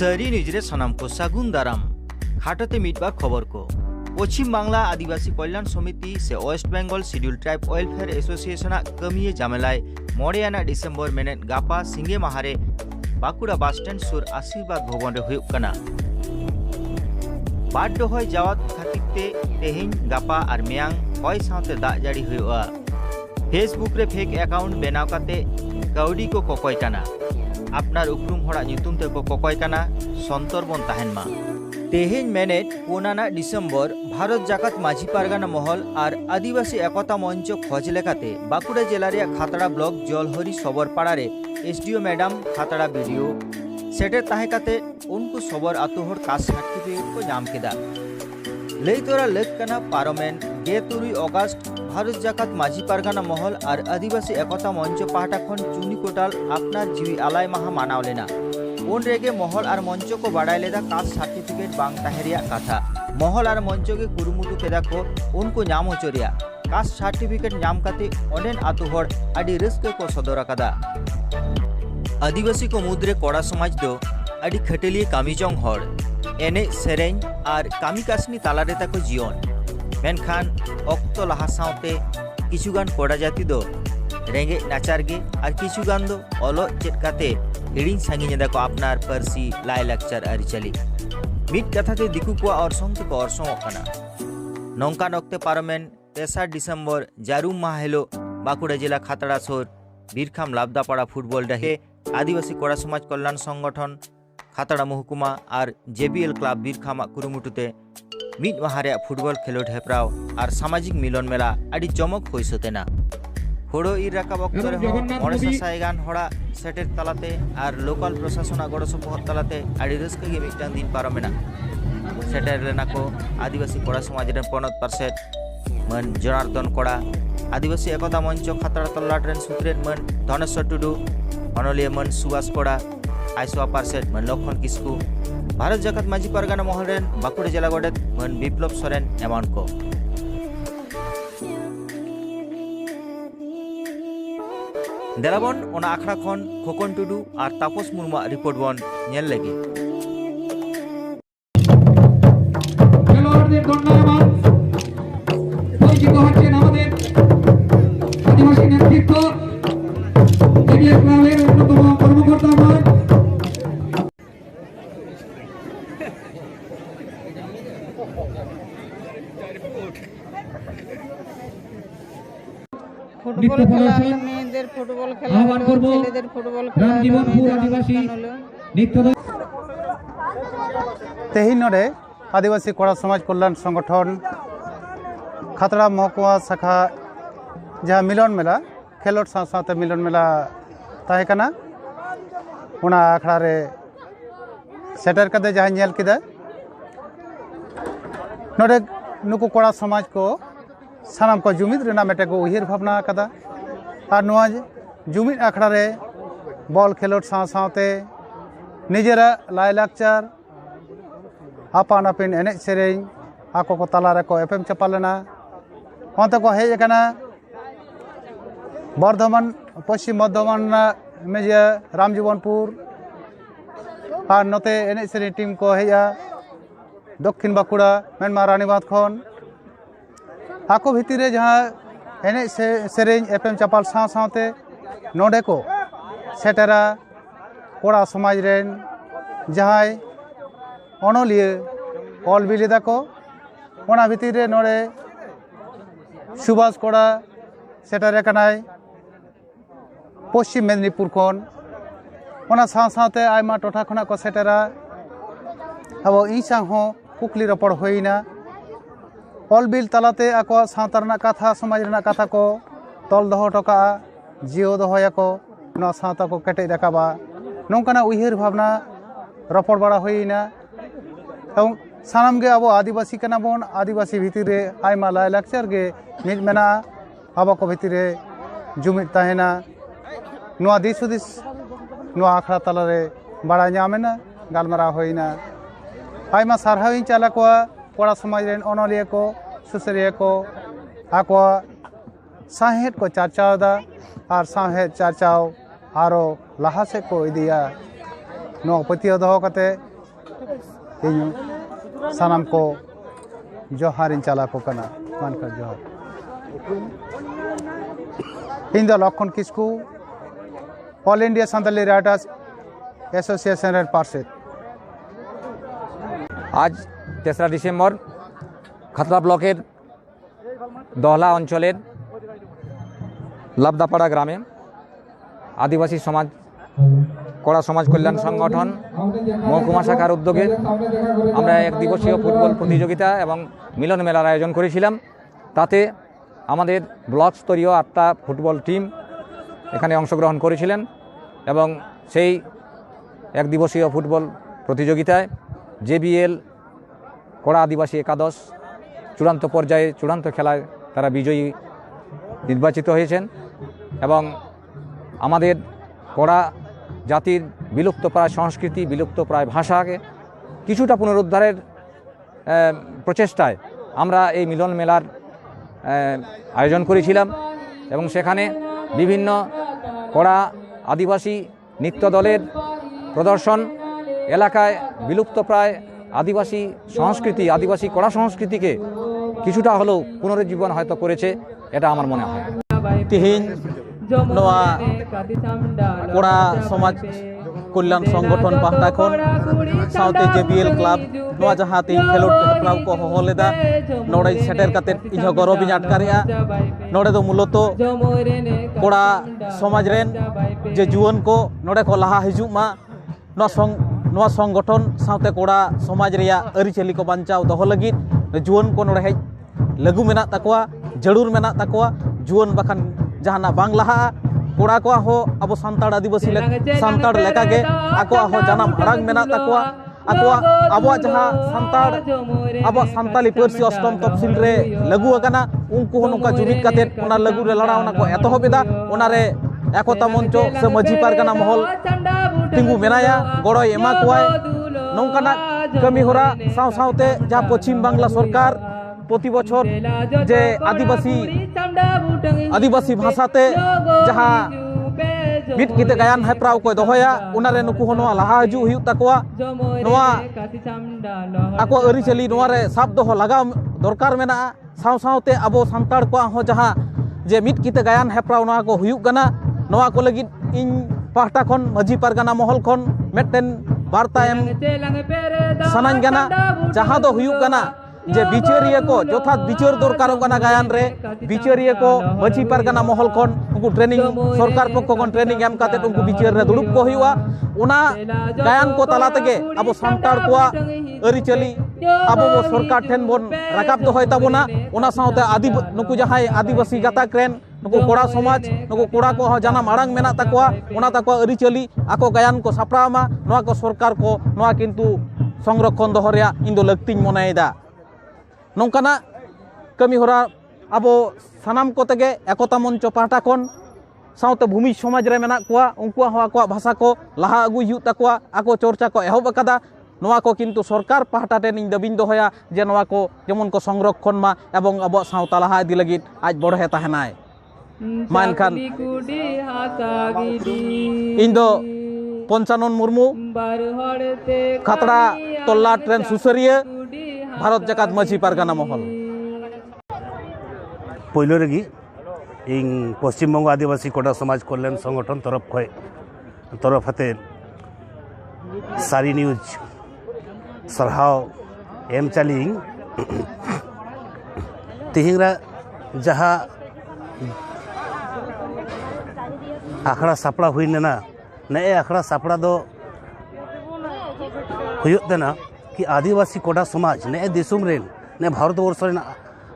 सारी निजरे सनाम को सागुन दाराम खाटते मिटबा खबर को पश्चिम बांगला आदिवासी कल्याण समिति से West Bengal schedule tribe welfare association कमिए जामेलाय 9 डिसेम्बर मेनेट गापा सिंगे माहारे बाकुड़ा बस स्टैंड सुर आशीर्वाद भवन रे हुयुग कना। बाद दहय जावात खातिरते तेहें गापा और मेयांग हय सावते दाग जाड़ी हुयुगा। फेसबुक रे फेक अकाउंट बनाव काते काउडी को ककय काना। आपनार उपरुम हड़ा ᱧᱩᱛᱩᱢ ते को ककय काना सन्तर बन ताहेन मा। तेहें मेनेट 15 डिसेम्बर भारत जाकात माझी पारगाना महल और आदिवासी एकता मंच खोज लेखाते बाकुड़ा जिला रे खातड़ा ब्लॉक जलहरी सबरपाड़ा रे एसडीओ मैडम खातड़ा वीडियो सेटर ताहे काते उनको सबर आतोहर कास्ट सर्टिफिकेट को नाम केदा। लई तोरा लग कना पार्लामेंट 23 अगस्त भारत जाकात माझी पारगाना महल और आदिवासी एकता मंच पाहटा खन चुनी कोटाल आपनार जीवी आलाय माहा मानाव लेना। उन रेगे महल और मंच को बाड़ाय लेदा कास्ट सर्टिफिकेट बांग ताहेरिया कथा। महल और मंच के कुरुमुटु केदा को उनको नाम होचोरिया कास्ट सर्टिफिकेट नाम काते ओनेन आतोहर आदि रस्के को सदर आकादा। आदिवासी को मुद्रे कोड़ा समाज दो आदि खटेलिए कामीजोंग हर एने सेरेंग और कामी कासनी तालारे ताको जीवन मेनखान अक्तो लाहा सावते किछुगान कोड़ा जाति दो रेंगे नाचार गे और किछुगान दो अलो चेद काते हिड़िंग सांगिने दाको आपनार पारसी लाई लाकचार आरिचाली मिट कथाते दिकु को अरसंग को अरसंग ओकना। नौकान अक्ते पार्लामेंट 3 डिसेम्बर जारुम माह हेलो बाकुड़ा जिला खातड़ा सोर बीरखाम लाबदापाड़ा फुटबल डाहे आदिवासी कोड़ा समाज कल्याण संगठन खातड़ा महकुमा और जेबीएल क्लाब बीरखामा कुरुमुटुते मिट माहारे फुटबल खेलोड हेप्राव और सामाजिक मिलन मेला आदि जमक होई सतेना। होड़ो ईर राकाब अक्तो रे मोड़े सासायगान होड़ा सेटेर तालाते और लोकल प्रशासन गड़ो सपोहत तालाते आदि रस्के गे मिटटांग दिन पारमेना। सेटेर लेना को आदिवासी कोड़ा समाज रे पनत पारसेट मन जनार्दन कोड़ा आदिवासी एकता मंच खातड़ा तल्लाट रेन सुत्रेन मन धनेश्वर टुडू अनलिया मन सुभाष कोड़ा आइसवा पारसेट मन लक्षण किस्कू भारत जाकात माझी पारगाना महल रेन बाकुड़ा जिला गडेत मन विप्लव सोरेन एमान को। देलाबन ओना आखड़ा खन खोकन टुडू और तापस मुर्मू रिपोर्ट बन नेल लगे। आदिवासी नेतृत्व क्लाबेर अन्यतम कर्मकर्ता फुटबल खेला हलो मेয়েদের फुटबल खेला हलो ছেলেদের फुटबल खेला रामजीवनपुर आदिवासी नृत्य तेहिन नोडे आदिवासी कोड़ा समाज कल्याण संगठन खातड़ा महकुमा शाखा जहाँ मिलन मेला खेलोड साथ मिलन मेला ताहे कना उना आखड़ा रे सेटर कदे जहाँ नेल किदा नोडे नुकु कोड़ा समाज को सानाम को जुमिद रेना मेटे को उहिर भावना कदा और नोआ जुमिद आखड़ा रे बॉल खेलोड साथे निजेरा लाई लाकचार आपान आपिन एने सेरें आको को ताला रे को एफएम चपालेना अंत को हेज कना बर्धमान पश्चिम बर्धमान में जे रामजीवनपुर और नोते एने सेरें टीम को हेजा दक्षिण बाकुड़ा मेनमा रानीबांध खन आको भीतर रे जहाँ एने सेरें एफएम चपाल साथे नोडे को सेटेरा कोड़ा समाज रेन जहाँ अनलिया ऑल बिलेदा को ओना भीतर रे नोडे सुभाष कोड़ा सेटेरे कनाय पश्चिम मेदिनीपुर खन ओना साथे आयमा टोठा खना को सेटेरा अब ईसा हो कुकली रपड़ होइना ऑल बिल तलाते आको सावता रना कथा समाज रना कथा को तल दहो टका जियो दहोया को नो सावता को केटे राकाबा नोंकाना उहिर भावना रपड़ बड़ा होइना एवं सानाम गे अब आदिवासी कना बन आदिवासी भीतर रे आयमा लाई लाकचार गे मिज मेना अब को भीतर रे जुमिद ताहेना नोआ दिस हुदिस नोआ आखड़ा तला रे बड़ा नामेना गालमारा होइना आयमा सारहाविन चाला को कोड़ा समाज रेन अनलिया को सुसरिया को आको साहेद को चर्चाव दा और साहेद चर्चाव आरो लाहा से को इदिया नो पतियो दहो कते इन सानाम को जोहार इन चला को कना मानकर जोहार इन द Lakhan Kisku all India Santali writers association पार्षद। आज 3रा डिसेम्बर खतरा ब्लॉकेर दहला अंचलेर लाबदापाड़ा ग्रामे आदिवासी समाज कड़ा समाज कल्याण संगठन महकुमा शाखार उद्योगे आमरा एक दिवसीय फुटबल प्रतियोगिता एवं मिलन मेलार आयोजन करेছিলাম। ताते आमादेर ब्लक स्तरीय 8टा फुटबल टीम एखाने अंशग्रहण करेছিলেন এবং সেই एक दिवसीय फुटबल प्रतियोगिताয় JBL कड़ा आदिवासी एकादश चूड़ान्त पर्याये चूड़ान्त खेलाय तारा विजयी निर्वाचित हয়েছেন এবং आमादेर कड़ा जातिर विलुप्त प्राय संस्कृति विलुप्त प्राय भाषा के किछुटा पुनरुद्धारेर प्रचेष्टाय आमरा এই मिलन मेलार आयोजन करेছিলাম এবং সেখানে বিভিন্ন कड़ा आदिवासी नृत्य दलेर प्रदर्शन एलाकाय विलुप्त प्राय आदिवासी संस्कृति आदिवासी कड़ा संस्कृति के किछुटा हलेও पुनरुज्जीवन हयतो करेছে এটা আমার মনে হয়। तिहिन नोआ कड़ा समाज कल्याण संगठन पाहटा खन साउते JBL क्लब नोआ जहाँ तिहिन खेलोड हेप्राव को होहो लेदा नोडे सेटेर काते इन्हो गौरव आटकारेआ नोडे दो मूलत कड़ा समाज रेन जे जुवन को नोडे को लहा हिजुग मा नोआ संगठन साउते कड़ा समाज रेया अरिचली को बांचाव दोहो लगिद जुवन को नोडे हेज लगू मेना ताकोआ जरूर मेना ताकोआ जुवन बाखान जहाना बांग लहा कड़ा को हो अब सान्ताड़ आदिवासी सान्ताड़ लेकागे आको हो जनाम आड़ांग मेना ताकोआ आकोआ अब जहाँ सान्ताड़ अब सान्ताली पार्सी अष्टम तफसिल रे लगू अकाना उनको हो नोका जुमिद कातेद ओना लगू रे लड़ा ओना को एतहबेदा ओना रे एकता मंच से माझी पारगाना महल तिंगु मेनाया गड़य एमा कोआय नोंकाना कमी होरा साव सावते जहाँ पश्चिम बांगला सरकार प्रति बछर जे आदिवासी भाषाते जहाँ मिट किते गायन हेप्राव को दोहया उनारे नुकु होनो लहा हजू हुयु ताकोआ नोआ आको अरिचली नोआ रे साब दोहो लगाव दरकार मेना साव सावते अबो सान्ताड़ को हो जहाँ जे मिट किते गायन हेप्राव नोआ को हुयु गना नोआ को लगिद इन पाहटा खन माझी पारगाना महल खन मेटेन वार्ता एम सनान गना जहाँ दो हुयु गना जे बिचारिया को यथात बिचार दरकार गायन रे बिचारिया को माझी पारगाना महल खन उनको ट्रेनिंग सरकार पक्ष खन ट्रेनिंग एम काते उनको बिचार रे दुड़ुब को हुआ उना गायन को तला तेगे अब सान्ताड़ को अरिचली अब सरकार ठेन बन राकाब दोहय ताबोना उना साउते आदि नुकु जहाय आदिवासी गाताक रेन नुकु कड़ा समाज नुकु कड़ा को जानाम आड़ांग मेना ताकोआ उना ताकोआ अरिचली आको गायन को सापड़ामा नोआ को सरकार को नोआ किन्तु संरक्षण दोहो रेया इन दो लक्तिñ मनायदा नौकाना कमी होरा अब सानाम को तेगे एकता मंच पाहटा खन साउते भूमि समाज रे मेना कोआ उनकुआ हो आकोआ भाषा को लहा अगु हुयु ताकोआ आको चर्चा को एहब अकादा नोआ को किन्तु सरकार पाहटा टेन इन दाबिन दोहया जे नोआ को जेमन को संरक्षण मा एवं अब साउता लहा इदि लगिद आज बड़हे ताहेनाय मानखान इन दो पंचानन मुर्मू खतरा तल्ला ट्रेन सुसरिया भारत जाकात माझी पारगाना महल पहिलो रेगी इन पश्चिम बंग आदिवासी कड़ा समाज कल्याण संगठन तरफ हाते सारी न्यूज सरहाव एम चाली तिहिंगरा जहाँ आखड़ा सापड़ा हुई ना ने आखड़ा सापड़ा दो हुयुतना कि आदिवासी कड़ा समाज ने दिसुम रेन ने भारतवर्ष रेन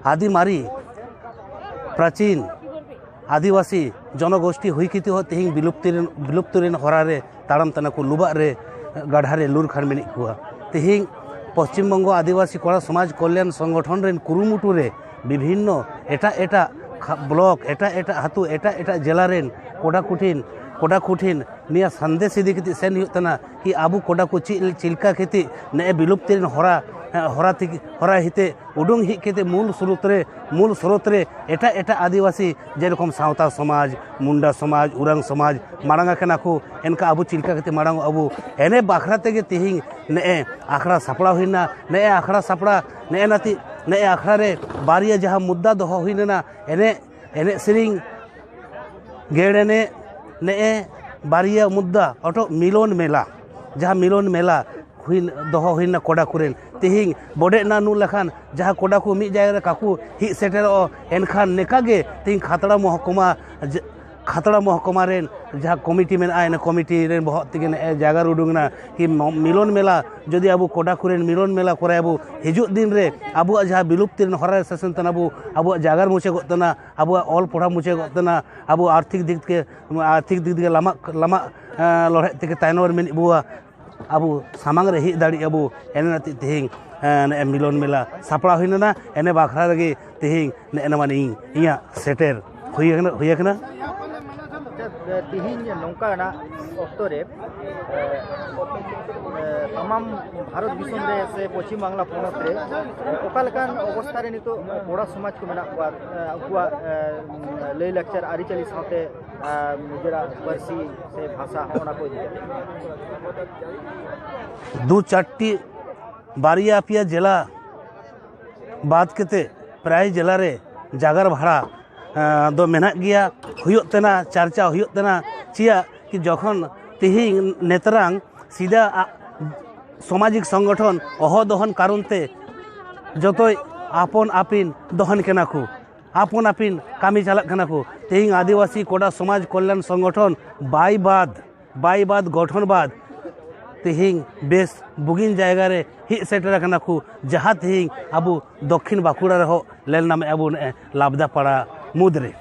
आदि मारी प्राचीन आदिवासी जनगोष्ठी हुई किती हो तिहिंग विलुप्तिरेन हरारे ताड़म तना को लुबा रे गाढ़ारे लुर खान मेनि कुआ तिहिंग पश्चिम बंग आदिवासी कड़ा समाज कल्याण संगठन रेन कुरुमुटु रे विभिन्न एटा एटा ब्लॉक एटा एटा हातु एटा एटा जिला रेन कोड़ा कुठिन कोड़ा कुठिन निया संदेश इदी कति सेन हुयुग तना कि आबू कोड़ा को चिलका कति ने विलुप्तिर हरा हिते उडुंग हि केते मूल स्रोत रे एटा एटा आदिवासी जेरकम सावता समाज मुंडा समाज उरांग समाज मारांगा कना को एनका आबू चिलका केते मारांग आबू एने बाखरा तेगे तिहिं ने आखड़ा सापड़ा हुइना ने आखड़ा सापड़ा ने नाति ने आखड़ा रे बारिया जहां मुद्दा दोहो हुइना एने सिरिंग गेड़े ने बारिया मुद्दा ऑटो मिलन मेला जहां मिलन मेला हुइन दोहो हुइना कोड़ा कुरेन तिहिं बड़े ना नु लखान जहां कोड़ा को मी जायगा रे काकू हि सेटेरो एनखान नेकागे तिहिं खातड़ा महकुमा रेन जहां कमिटी में आए कमिटी रेन बहुत तिगे ने जागा उडुंगना कि मिलन मेला जदि आबू कोड़ा कुरेन मिलन मेला करे आबू हिजु दिन रे आबू जहां विलुप्ति हरा सेसन तना आबू जागार मुचे गतना आबू ऑल पढ़ा मुचे गतना आबू आर्थिक दिक के लामा लड़े तिगे तायनोर मिन बुआ आबू सामांग रे हि दाड़ी आबू एने नाति तिहिं ने मिलन मेला सापड़ा हुइना एने बाखरा लगे तिहिं ने माने इया सेटेर हुइना तिहिं नौका अक्तो रे तमाम भारत दिसम रे से पश्चिम बांग्ला पोनत रे ओकालकान अवस्था रे नितो कोड़ा समाज को मेना उकुआ लय लेक्चर आरिचली साथे निजरा परसी से भाषा होना को दो चारटी बारिया पिया जिला बात केते प्राय जिला रे जागर भाड़ा दो मेना गया हुयुग तना चर्चा हुयुग तना चिया कि जखन तिहिं नेतरांग सीधा सामाजिक संगठन अह दहन कारणते जत आपन आपिन दहन केना को आपन आपिन कामी चालक केना को तिहिं आदिवासी कोड़ा समाज कल्याण संगठन बाई बाद गठन बाद तिहिं बेस बुगिन जायगा रे हि सेटर केना को जहां तिहिं आबू दक्षिण बाकुड़ा रे हो लेल नाम आबू लाभदा पड़ा मुद्रे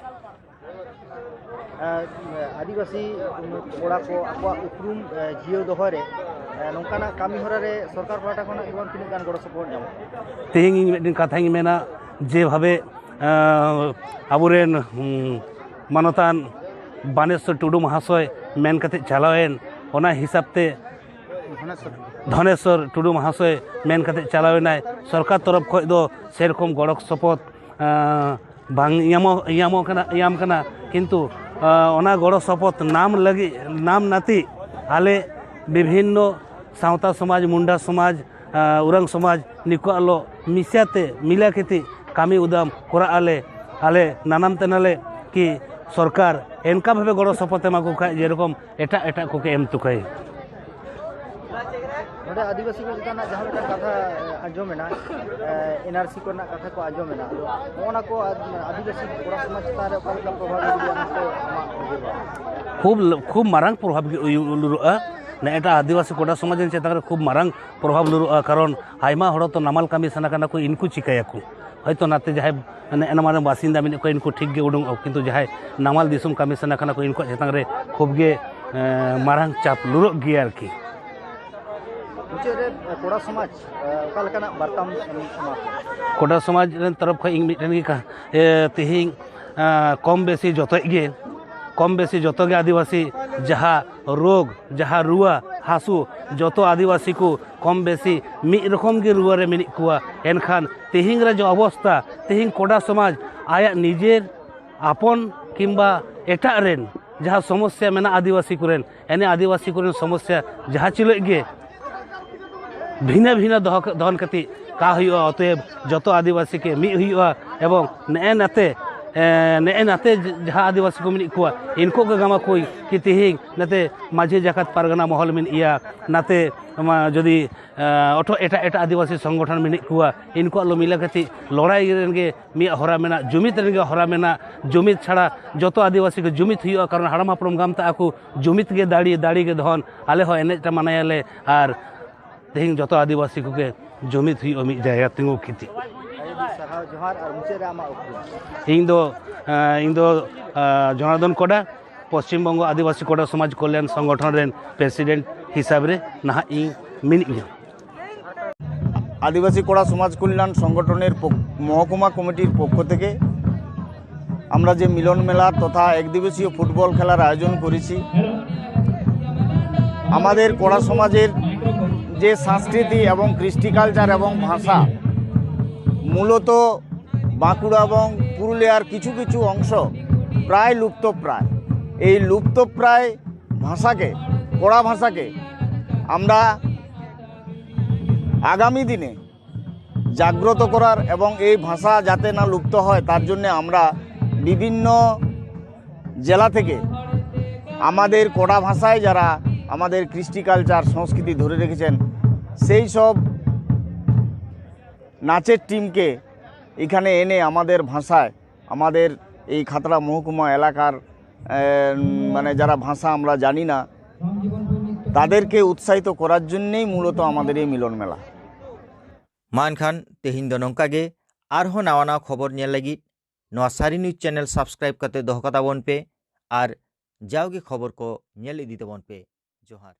आदिवासी कोड़ा को आपवा उपरुम जियो दोहरे नौकाना कामी होरा रे सरकार पाटा खना एवं तिन गान गड़ो सपोर्ट जाम तिहिं मिटिन कथा मेना जे भावे आबुरेन मानतान बानेश्वर टुडू महाशय मेन कते चलावेन ओना हिसाबते धनेश्वर टुडू महाशय मेन कते चलावेनाय सरकार तरफ खय दो सेरकम गड़क सपोर्ट बांग याम कना किंतु ओना गड़ो सपोर्ट नाम लगी नाम नाती आले विभिन्न सावता समाज मुंडा समाज उरंग समाज निको आलो मिसाते मिला केती कामी उदाम कोरा आले नानाम तेनाले कि सरकार एनका भावे गड़ो सपोर्ट एमा को खाय जेरकम एटा को के एम तुकाय नोडे आदिवासी को जितना जहां लेका कथा आजोमेना एनआरसी को कथा को आजोमेना ओना को आदिवासी कोड़ा समाज तारे ओका प्रभाव दिया खूब मारांग प्रभाव लुरुआ ने एटा आदिवासी कोड़ा समाज चेतान खूब मारांग प्रभाव लुरुआ कारण आयमा हड़ तो नामाल कामी साना काना को इनको चिकायाको हयतो नाते जहाय एना माने बासिंदा मिन को इनको ठीक गे उडुंग किंतु जहाय नामाल दिसुम कामी साना काना को इनको चेतान रे खूब गे मारांग चाप लुरुक गिया आरकी कोड़ा समाज ओकालकाना बार्ताम कोड़ा समाज तरफ खय इंग मिटन गे तिहिं कम बेसी जतो गे आदिवासी जहाँ रोग जहाँ रुआ हासु जतो आदिवासी को कम बेसी मिद रकम गे रुआ रे मिनिक कुआ एनखान तिहिं रे जो अवस्था तिहिं कोड़ा समाज आया निजेर आपन किंबा एटा रेन जहाँ समस्या मेना आदिवासी कुरेन एने आदिवासी कुरेन समस्या जहाँ चिले गे भिन्न भिन्न दहन कति का हुआ अतएव जतो आदिवासी के मिद हुआ एवं ने नाते जहाँ आदिवासी को मिनिक कुआ इनको के गामा कोई कि तिहिं नाते माझी जाकात पारगना महल मिन इया नाते जदि अठो एटा आदिवासी संगठन मिनिक कुआ इनको आलो मिला कति लड़ाई रेनगे मिया हरा मेना जुमित रेनगे हरा मेना जुमित छाड़ा जतो आदिवासी के जुमित हुआ कारण हाड़ाम हापरम गामता आकु जुमित गे दाड़ी गे धन आले हो एनेटा मानायाले आर तिहिं जतो आदिवासी को के जुमित हुई मिद जायगा तिंगु किति इन दो जनार्दन कोड़ा पश्चिम बंग आदिवासी कोड़ा समाज कल्याण संगठन रेन प्रेसिडेंट हिसाब रे नहा इन मिनिया आदिवासी कोड़ा समाज कल्याण संगठनेर महकुमा कमिटिर पक्ष थेके আমরা যে মিলন মেলা তথা একদিবসীয় ফুটবল খেলার আয়োজন করেছি। আমাদের কড়া সমাজের যে সংস্কৃতি এবং কৃষ্টি কালচার এবং ভাষা মূলত বাঁকুড়া এবং পুরুলিয়ার কিছু কিছু অংশ প্রায় লুপ্তপ্রায়। এই লুপ্তপ্রায় ভাষাকে, কড়া ভাষাকে আমরা আগামী দিনে জাগ্রত করার এবং এই ভাষা যাতে না লুপ্ত হয় তার জন্য আমরা বিভিন্ন জেলা থেকে আমাদের কড়া ভাষায় যারা আমাদের কৃষ্টি কালচার সংস্কৃতি ধরে রেখেছেন সেই সব নাচের টিমকে এখানে এনে আমাদের ভাষায়, আমাদের এই খাতড়া মহকুমা এলাকার মানে যারা ভাষা আমরা জানি না তাদেরকে উৎসাহিত করার জন্যই মূলত আমাদের এই মিলন মেলা। मान तेहिन दो नौकागे आरहो नवा नवा खबर नेल लगी नवा सारी न्यूज चैनल सब्सक्राइब करते दोह कता बन पे और जाओगे खबर को नेल इदी तबन पे। जोहार।